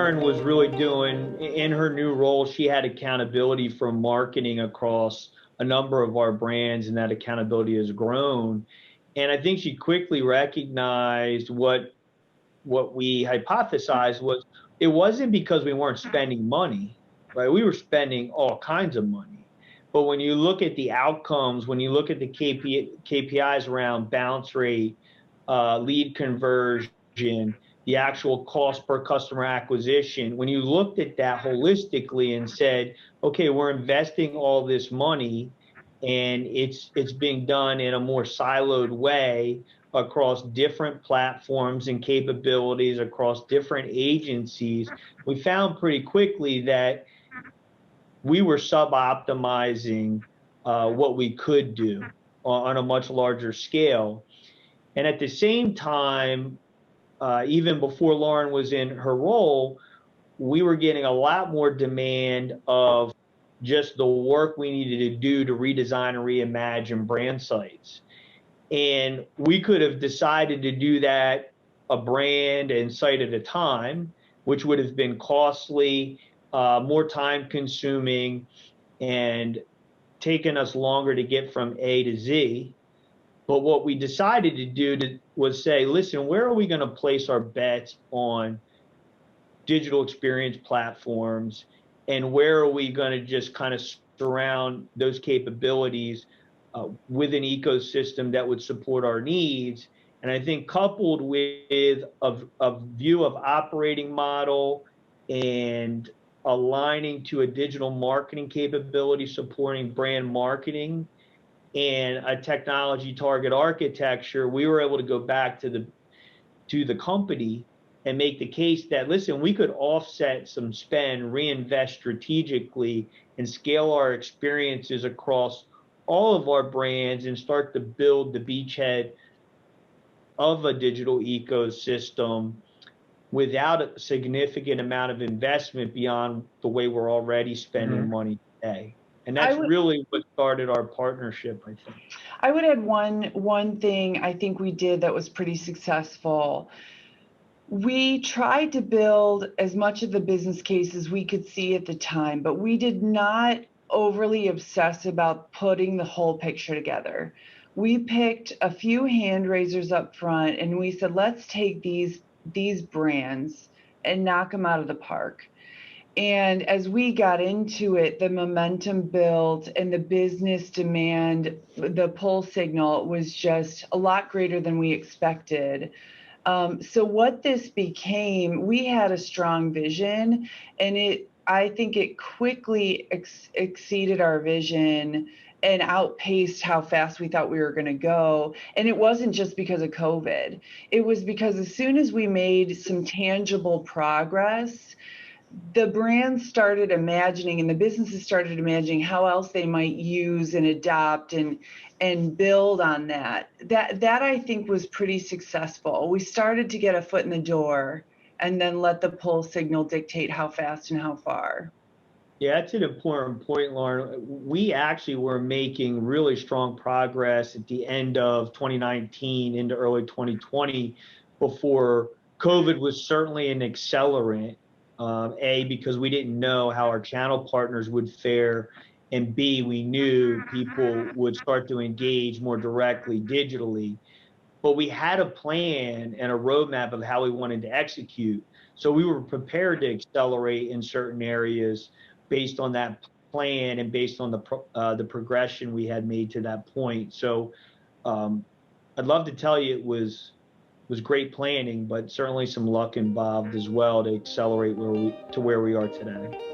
Lauren was really doing, in her new role, she had accountability for marketing across a number of our brands, and that accountability has grown. And I think she quickly recognized what we hypothesized was it wasn't because we weren't spending money, right? We were spending all kinds of money. But when you look at the outcomes, when you look at the KPIs around bounce rate, lead conversion, the actual cost per customer acquisition, when you looked at that holistically and said, okay, we're investing all this money and it's being done in a more siloed way across different platforms and capabilities across different agencies, we found pretty quickly that we were sub-optimizing what we could do on a much larger scale. And at the same time, even before Lauren was in her role, we were getting a lot more demand of just the work we needed to do to redesign and reimagine brand sites. And we could have decided to do that a brand and site at a time, which would have been costly, more time consuming, and taken us longer to get from A to Z. But what we decided to do was say, listen, where are we going to place our bets on digital experience platforms, and where are we going to just kind of surround those capabilities with an ecosystem that would support our needs? And I think coupled with a view of operating model and aligning to a digital marketing capability supporting brand marketing and a technology target architecture, we were able to go back to the company and make the case that, listen, we could offset some spend, reinvest strategically, and scale our experiences across all of our brands and start to build the beachhead of a digital ecosystem without a significant amount of investment beyond the way we're already spending money today. And that's really what started our partnership, I think. I would add one thing I think we did that was pretty successful. We tried to build as much of the business case as we could see at the time, but we did not overly obsess about putting the whole picture together. We picked a few hand raisers up front and we said, let's take these brands and knock them out of the park. And as we got into it, the momentum built and the business demand, the pull signal was just a lot greater than we expected. So what this became, we had a strong vision, and I think it quickly exceeded our vision and outpaced how fast we thought we were going to go. And it wasn't just because of COVID. It was because as soon as we made some tangible progress, the brands started imagining and the businesses started imagining how else they might use and adopt and build on that. That I think was pretty successful. We started to get a foot in the door and then let the pull signal dictate how fast and how far. Yeah, that's an important point, Lauren. We actually were making really strong progress at the end of 2019 into early 2020 before COVID was certainly an accelerant. A, because we didn't know how our channel partners would fare, and B, we knew people would start to engage more directly digitally. But we had a plan and a roadmap of how we wanted to execute. So we were prepared to accelerate in certain areas based on that plan and based on the progression we had made to that point. So I'd love to tell you it was great planning, but certainly some luck involved as well to accelerate where we are today.